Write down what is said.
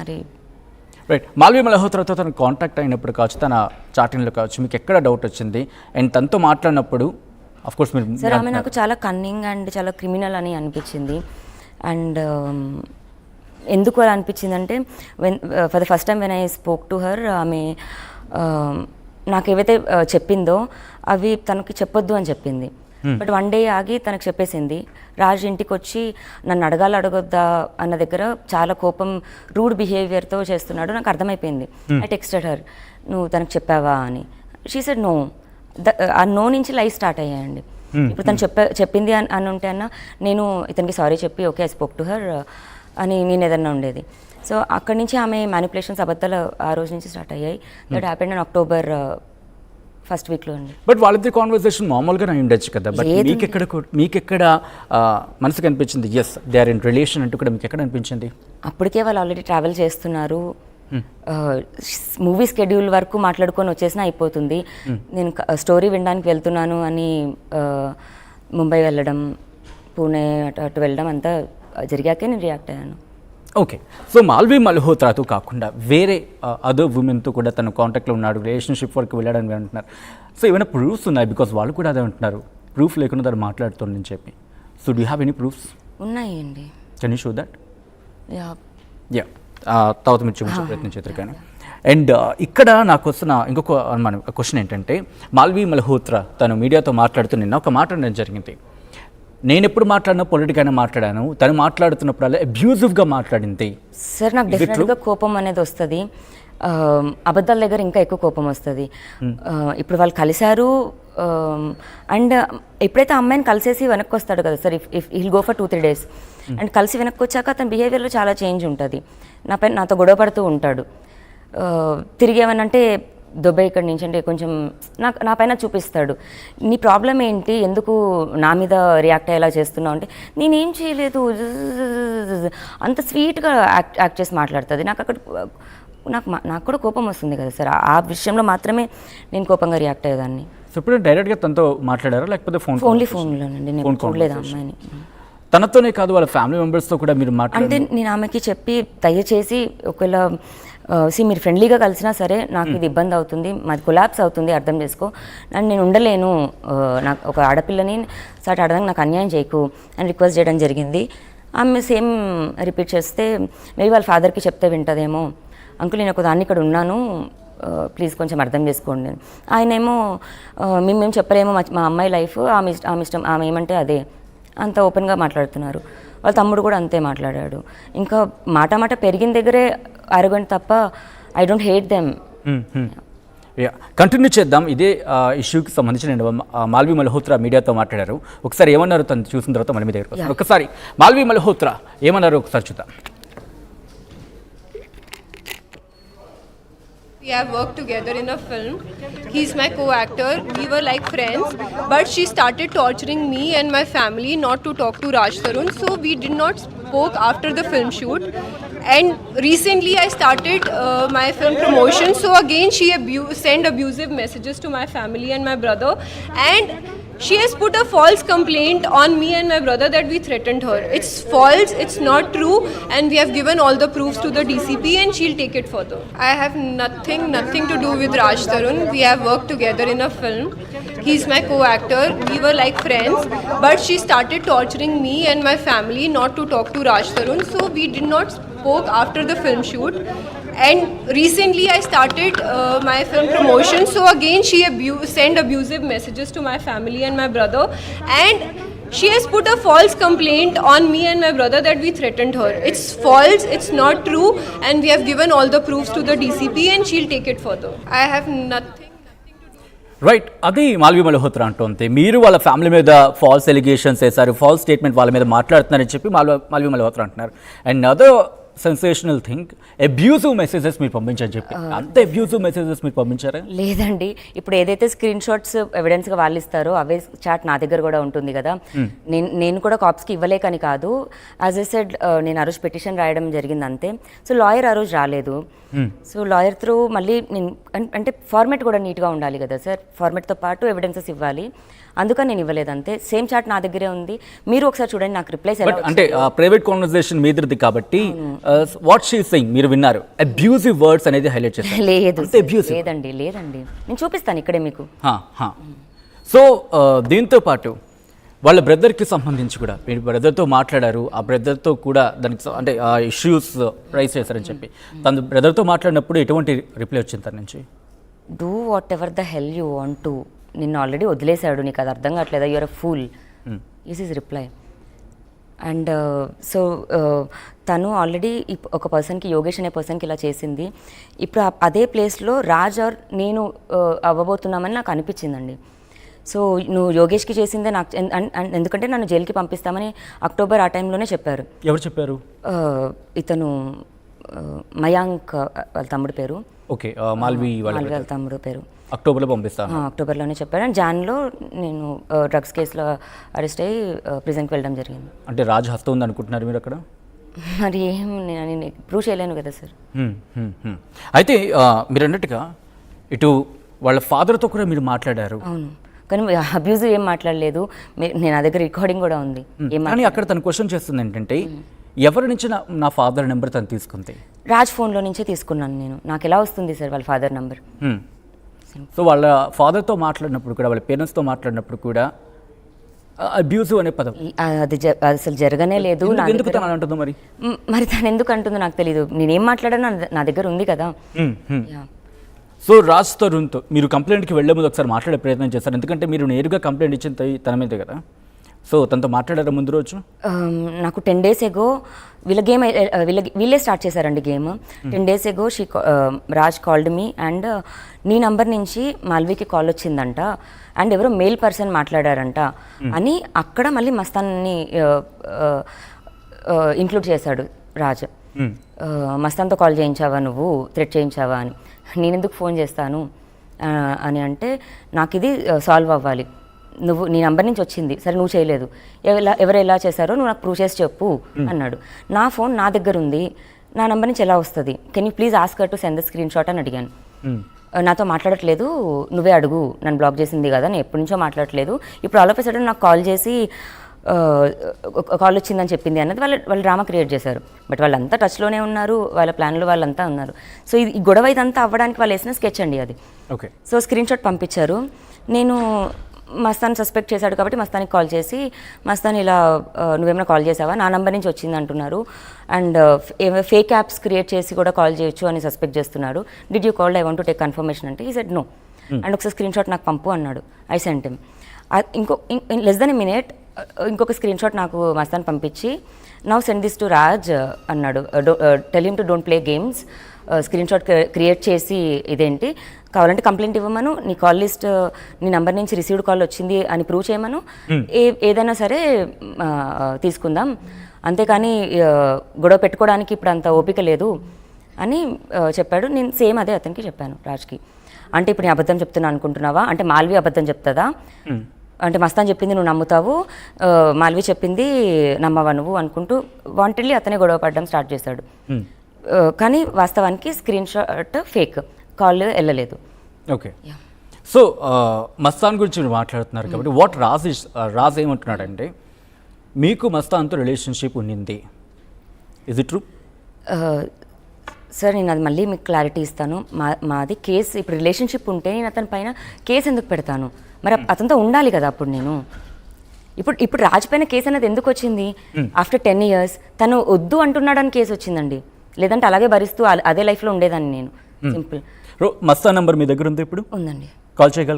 మరి రైట్. మాల్వి మల్హోత్రాతో తను కాంటాక్ట్ అయినప్పుడు కావచ్చు, తన చాటింగ్లో కావచ్చు, మీకు ఎక్కడ డౌట్ వచ్చింది? అండ్ తనతో మాట్లాడినప్పుడు ఆఫ్ కోర్స్ మీరు సార్ ఆమె నాకు చాలా కన్నింగ్ అండ్ చాలా క్రిమినల్ అని అనిపించింది. అండ్ ఎందుకు అలా అనిపించింది అంటే for the first time when I spoke to her, ఆమె నాకు ఏవైతే చెప్పిందో అవి తనకి చెప్పొద్దు అని చెప్పింది. బట్ వన్ డే ఆగి తనకు చెప్పేసింది. రాజ్ ఇంటికి వచ్చి నన్ను అడగొద్దా అన్న దగ్గర చాలా కోపం, రూడ్ బిహేవియర్తో చేస్తున్నాడు. నాకు అర్థమైపోయింది. ఐ టెక్స్టెడ్ హర్, నువ్వు తనకు చెప్పావా అని. She said no. ఆ నో నుంచి లైఫ్ స్టార్ట్ అయ్యాయండి. ఇప్పుడు తను చెప్పింది అని ఉంటే అన్న నేను ఇతనికి సారీ చెప్పి okay I spoke to her అని నేను ఏదన్నా ఉండేది. సో అక్కడి నుంచి ఆమె మ్యానిపులేషన్స్ అబద్ధాలు ఆ రోజు నుంచి స్టార్ట్ అయ్యాయి. That happened in October first వీక్లో అండి. బట్ వాళ్ళిద్దరి కాన్వర్సేషన్ మామూలుగానే ఉండొచ్చు కదా. బట్ మీకెక్కడ మనసుకు అనిపించింది yes they are in relation అంటూ కూడా మీకు ఎక్కడ అనిపించింది? అప్పటికే వాళ్ళు ఆల్రెడీ ట్రావెల్ చేస్తున్నారు. మూవీ స్కెడ్యూల్ వరకు మాట్లాడుకొని వచ్చేసినా అయిపోతుంది. నేను స్టోరీ వినడానికి వెళ్తున్నాను అని ముంబై వెళ్ళడం, పూణే అటు వెళ్ళడం అంతా జరిగాకే నేను రియాక్ట్ అయ్యాను. ఓకే. సో మాల్వి మల్హోత్రాతో కాకుండా వేరే అదర్ ఉమెన్తో కూడా తన కాంటాక్ట్లో ఉన్నాడు, రిలేషన్షిప్ వరకు వెళ్ళాడని అంటున్నారు. సో ఏమైనా ప్రూఫ్స్ ఉన్నాయి? బికాస్ వాళ్ళు కూడా అదే అంటున్నారు, ప్రూఫ్ లేకుండా తను మాట్లాడుతుందని చెప్పి. So do have any proofs? ఉన్నాయండి. Can you show that? Yeah తర్వాత మీరు చూపించే ప్రయత్నం చేద్దరు. కానీ అండ్ ఇక్కడ నాకు వస్తున్న ఇంకొక అనుమానం క్వశ్చన్ ఏంటంటే, మాల్వి మల్హోత్రా తను మీడియాతో మాట్లాడుతూ నిన్న ఒక మాట అనేది జరిగింది. నేను ఎప్పుడు మాట్లాడినా పొలిటికల్గా మాట్లాడాను, తను మాట్లాడుతున్నప్పుడల్లా అబ్యూజివ్గా మాట్లాడింది. సార్ నాకు డెఫినెట్గా కోపం అనేది వస్తుంది. అబద్ధాల దగ్గర ఇంకా ఎక్కువ కోపం వస్తుంది. ఇప్పుడు వాళ్ళు కలిశారు అండ్ ఎప్పుడైతే అమ్మాయిని కలిసేసి వెనక్కి వస్తాడు కదా sir, if hill go for 2-3 days and కలిసి వెనక్కి వచ్చాక అతని బిహేవియర్లో చాలా చేంజ్ ఉంటుంది. నాతో గొడవ పడుతూ ఉంటాడు. తిరిగి ఏమనంటే దొబ్బే ఇక్కడి నుంచి అంటే కొంచెం నా పైన చూపిస్తాడు. నీ ప్రాబ్లం ఏంటి, ఎందుకు నా మీద రియాక్ట్ అయ్యేలా చేస్తున్నావు అంటే నేనేం చేయలేదు, అంత స్వీట్గా యాక్ట్ చేసి మాట్లాడుతుంది. నాకు కూడా కోపం వస్తుంది కదా సార్. ఆ విషయంలో మాత్రమే నేను కోపంగా రియాక్ట్ అయ్యేదాన్ని. సో ఇప్పుడు డైరెక్ట్గా తనతో మాట్లాడారా లేకపోతే ఫోన్లోనండి? నేను చూడలేదు అమ్మాయిని. తనతోనే కాదు వాళ్ళ ఫ్యామిలీ మెంబర్స్తో కూడా మీరు అంటే నేను ఆమెకి చెప్పి దయచేసి ఒకవేళ మీరు ఫ్రెండ్లీగా కలిసినా సరే నాకు ఇది ఇబ్బంది అవుతుంది, మాది కొలాప్స్ అవుతుంది, అర్థం చేసుకో, అండ్ నేను ఉండలేను, నాకు ఒక ఆడపిల్లని సార్ అడగడానికి నాకు అన్యాయం చేయకు అని రిక్వెస్ట్ చేయడం జరిగింది. ఆమె సేమ్ రిపీట్ చేస్తే మేబీ వాళ్ళ ఫాదర్కి చెప్తే వింటదేమో, అంకుల్ నేను ఒక దాన్ని ఇక్కడ ఉన్నాను ప్లీజ్ కొంచెం అర్థం చేసుకోండి. ఆయనేమో మేము చెప్పలేమో, మా అమ్మాయి లైఫ్ ఆమె ఇష్టం, ఆమె ఏమంటే అదే, అంత ఓపెన్గా మాట్లాడుతున్నారు. వాళ్ళ తమ్ముడు కూడా అంతే మాట్లాడాడు. ఇంకా మాట పెరిగిన దగ్గరే అరగంట తప్ప I don't hate them. Continue చేద్దాం. ఇదే ఇష్యూకి సంబంధించి మాల్వి మల్హోత్రా మీడియాతో మాట్లాడారు. ఒకసారి ఏమన్నారు తను చూసిన తర్వాత మళ్ళీ మీ దగ్గరకు వస్తాను. ఒకసారి మాల్వి మల్హోత్రా ఏమన్నారు ఒకసారి చూద్దాం. We have worked together in a film. He's my co-actor. We were like friends, but she started torturing me and my family not to talk to Raj Tarun. So we did not spoke after the film shoot. And recently I started my film promotion. So again she sent abusive messages to my family and my brother. And she has put a false complaint on me and my brother that we threatened her. It's false, it's not true, and we have given all the proofs to the DCP and she'll take it further. I have nothing to do with Raj Tarun. We have worked together in a film. He's my co-actor. We were like friends, but she started torturing me and my family not to talk to Raj Tarun. So we did not spoke after the film shoot. And recently I started my film promotion. So again she sent abusive messages to my family and my brother. And she has put a false complaint on me and my brother that we threatened her. It's false, it's not true, and we have given all the proofs to the DCP and she'll take it further. I have nothing to do. Right, అది మాల్వి మల్హోత్రా అంటుంది. మీరు వాళ్ళ family మీద false allegations వేశారు, false statement వాళ్ళ మీద మాట్లాడుతున్నారని చెప్పి మాల్వి మల్హోత్రా అంటున్నారు. And other sensational thing, abusive messages మీరు పంపించారని చెప్పి, అంత అబ్యూజివ్ మెసేజెస్ మీరు పంపించారా? లేదండి, ఇప్పుడు ఏదైతే స్క్రీన్ షాట్స్ ఎవిడెన్స్గా వాళ్ళు ఇస్తారో అవే చాట్ నా దగ్గర కూడా ఉంటుంది కదా. నేను కూడా కాప్స్కి ఇవ్వలేకని కాదు, యాజ్ ఎ సెడ్ నేను ఆ రోజు పిటిషన్ రాయడం జరిగింది అంతే. సో లాయర్ ఆ రోజు రాలేదు. సో లాయర్ త్రూ మళ్ళీ నేను అంటే ఫార్మేట్ కూడా నీట్గా ఉండాలి కదా సార్, ఫార్మేట్తో పాటు ఎవిడెన్సెస్ ఇవ్వాలి, అందుకని నేను ఇవ్వలేదు అంతే. సేమ్ చాట్ నా దగ్గరే ఉంది, మీరు ఒకసారి చూడండి. నాకు రిప్లైస్ అంటే ప్రైవేట్ కాన్వర్సేషన్ మీదది కాబట్టి వాట్ షీ సింగ్ మీరు విన్నారు అబ్యూజివ్ వర్డ్స్ అనేది హైలైట్ చేశారు. లేదు అంతే అబ్యూజివ్. లేదండి నేను చూపిస్తాను ఇక్కడే మీకు. సో దీంతో పాటు వాళ్ళ బ్రదర్కి సంబంధించి కూడా మీరు బ్రదర్తో మాట్లాడారు, ఆ బ్రదర్తో కూడా దానికి అంటే ఆ ఇష్యూస్ రైజ్ చేశారని చెప్పి తన బ్రదర్తో మాట్లాడినప్పుడు ఎటువంటి రిప్లై వచ్చింది తన నుంచి? Do whatever the hell you want to, నిన్ను ఆల్రెడీ వదిలేశాడు, నీకు అది అర్థం కావట్లేదా, you're a fool is is reply. And so తను ఆల్రెడీ ఒక పర్సన్కి, యోగేష్ అనే పర్సన్కి ఇలా చేసింది. ఇప్పుడు అదే ప్లేస్లో రాజ్ ఆర్ నేను అవ్వబోతున్నామని నాకు అనిపించిందండి. సో నువ్వు యోగేష్కి చేసిందే నాకు, ఎందుకంటే నన్ను జైలుకి పంపిస్తామని అక్టోబర్ ఆ టైంలోనే చెప్పారు. ఎవరు చెప్పారు? ఇతను మయాంక్ వాళ్ళ తమ్ముడు పేరు. ఓకే, మాల్వి వాళ్ళ తమ్ముడు పేరు. అక్టోబర్లో పంపిస్తాను, అక్టోబర్లోనే చెప్పారు. అండ్ జాన్లో నేను డ్రగ్స్ కేసులో అరెస్ట్ అయ్యి ప్రిజన్కి వెళ్ళడం జరిగింది. అంటే రాజ్ హస్తం ఉంది అనుకుంటున్నారు మీరు అక్కడ? మరి ఏం నేను ప్రూవ్ చేయలేను కదా సార్. అయితే మీరు అన్నట్టుగా ఇటు వాళ్ళ ఫాదర్తో కూడా మీరు మాట్లాడారు. అవును, కానీ అబ్యూజ్ ఏం మాట్లాడలేదు. నేను నా దగ్గర రికార్డింగ్ కూడా ఉంది. కానీ అక్కడ తను క్వశ్చన్ చేస్తుంది ఏంటంటే ఎవరి నుంచి నా ఫాదర్ నెంబర్ తను తీసుకుంది? రాజ్ ఫోన్లో నుంచే తీసుకున్నాను నేను. నాకు ఎలా వస్తుంది సార్ వాళ్ళ ఫాదర్ నెంబర్? సో వాళ్ళ ఫాదర్తో మాట్లాడినప్పుడు కూడా, వాళ్ళ పేరెంట్స్తో మాట్లాడినప్పుడు కూడా అబ్యూజివ్ అనే పదం అది అసలు జరగనే లేదు. ఎందుకు తను అలా అంటుందో మరి? మరి తను ఎందుకు అంటుందో నాకు తెలియదు. నేనేం మాట్లాడానో నా దగ్గర ఉంది కదా. సో రాజ్తో మీరు కంప్లైంట్కి వెళ్ళే ముందు ఒకసారి మాట్లాడే ప్రయత్నం చేస్తారు, ఎందుకంటే మీరు నేరుగా కంప్లైంట్ ఇచ్చింది తన మీదే కదా. సో తనతో మాట్లాడారా ముందు రోజు? నాకు 10 days ago వీళ్ళే స్టార్ట్ చేశారండి game. 10 days ago Raj called me and నీ నంబర్ నుంచి మాల్వీకి కాల్ వచ్చిందంట అండ్ ఎవరో మేల్ పర్సన్ మాట్లాడారంట అని అక్కడ మళ్ళీ మస్తాన్ని ఇంక్లూడ్ చేశాడు రాజ్. మస్తాన్తో కాల్ చేయించావా, నువ్వు థ్రెట్ చేయించావా అని. నేను ఎందుకు ఫోన్ చేస్తాను అని అంటే, నాకు ఇది సాల్వ్ అవ్వాలి, నువ్వు నీ నంబర్ నుంచి వచ్చింది, సరే నువ్వు చేయలేదు, ఎవరు ఎలా చేశారో నువ్వు నాకు ప్రూవ్ చేసి చెప్పు అన్నాడు. నా ఫోన్ నా దగ్గర ఉంది, నా నంబర్ నుంచి ఎలా వస్తుంది, can you please ask her to send the screen shot అని అడిగాను. నాతో మాట్లాడట్లేదు, నువ్వే అడుగు, నన్ను బ్లాక్ చేసింది కదా, నేను ఎప్పటి నుంచో మాట్లాడట్లేదు, ఇప్పుడు ఆల్ ఆఫ్ ఎ సడన్ నాకు కాల్ చేసి కాల్ వచ్చిందని చెప్పింది అన్నది వాళ్ళు డ్రామా క్రియేట్ చేశారు. బట్ వాళ్ళంతా టచ్లోనే ఉన్నారు, వాళ్ళ ప్లాన్లో వాళ్ళంతా ఉన్నారు. సో ఈ గొడవ ఇదంతా అవ్వడానికి వాళ్ళు వేసిన స్కెచ్ అండి అది. ఓకే. సో స్క్రీన్ షాట్ పంపించారు. నేను మస్తాన్ సస్పెక్ట్ చేశాడు కాబట్టి మస్తానికి కాల్ చేసి, మస్తాన్ ఇలా నువ్వేమైనా కాల్ చేసావా, నా నంబర్ నుంచి వచ్చింది అంటున్నారు అండ్ ఫేక్ యాప్స్ క్రియేట్ చేసి కూడా కాల్ చేయొచ్చు అని సస్పెక్ట్ చేస్తున్నాడు, did you called, I want to take confirmation అంటే ఈ సెడ్ నో అండ్ ఒకసారి స్క్రీన్ షాట్ నాకు పంపు అన్నాడు. I sent him. Less than a minute ఇంకొక స్క్రీన్ షాట్ నాకు మస్తాన్ పంపించి, now send this to Raj అన్నాడు, tell him to don't play games, screenshot create చేసి ఇదేంటి, కావాలంటే కంప్లైంట్ ఇవ్వమను, నీ కాల్ లిస్ట్ నీ నెంబర్ నుంచి రిసీవ్డ్ కాల్ వచ్చింది అని ప్రూవ్ చేయమను, ఏదైనా సరే తీసుకుందాం, అంతేకాని గొడవ పెట్టుకోవడానికి ఇప్పుడు అంత ఓపిక లేదు అని చెప్పాడు. నేను సేమ్ అదే అతనికి చెప్పాను, రాజ్కి. అంటే ఇప్పుడు నేను అబద్ధం చెప్తున్నా అనుకుంటున్నావా, అంటే మాల్వి అబద్ధం చెప్తుందా, అంటే మస్తాన్ చెప్పింది నువ్వు నమ్ముతావు, మాల్వి చెప్పింది నమ్మవా నువ్వు అనుకుంటూ వాంటెడ్లీ అతనే గొడవ పడడం స్టార్ట్ చేశాడు. కానీ వాస్తవానికి స్క్రీన్ షాట్ ఫేక్, కాల్ వెళ్ళలేదు. ఓకే. సో మస్తాన్ గురించి మీరు మాట్లాడుతున్నారు కాబట్టి వాట్ రాజ్ ఏమంటున్నాడంటే, మీకు మస్తాన్తో రిలేషన్షిప్ ఉండింది, ఇస్ ఇట్ ట్రూ? సార్ నేను అది మళ్ళీ మీకు క్లారిటీ ఇస్తాను. మాది కేసు, ఇప్పుడు రిలేషన్షిప్ ఉంటే నేను అతని పైన కేసు ఎందుకు పెడతాను, మరి అతనితో ఉండాలి కదా. అప్పుడు నేను ఇప్పుడు రాజ్ పైన కేసు అనేది ఎందుకు వచ్చింది, ఆఫ్టర్ 10 years తను వద్దు అంటున్నాడని కేసు వచ్చిందండి, లేదంటే అలాగే భరిస్తూ అదే లైఫ్లో ఉండేదాన్ని నేను. సింపుల్. మస్తాన్ నంబర్ మీ దగ్గర ఉంది ఇప్పుడు? ఉందండి. కాల్ చేయగలరు?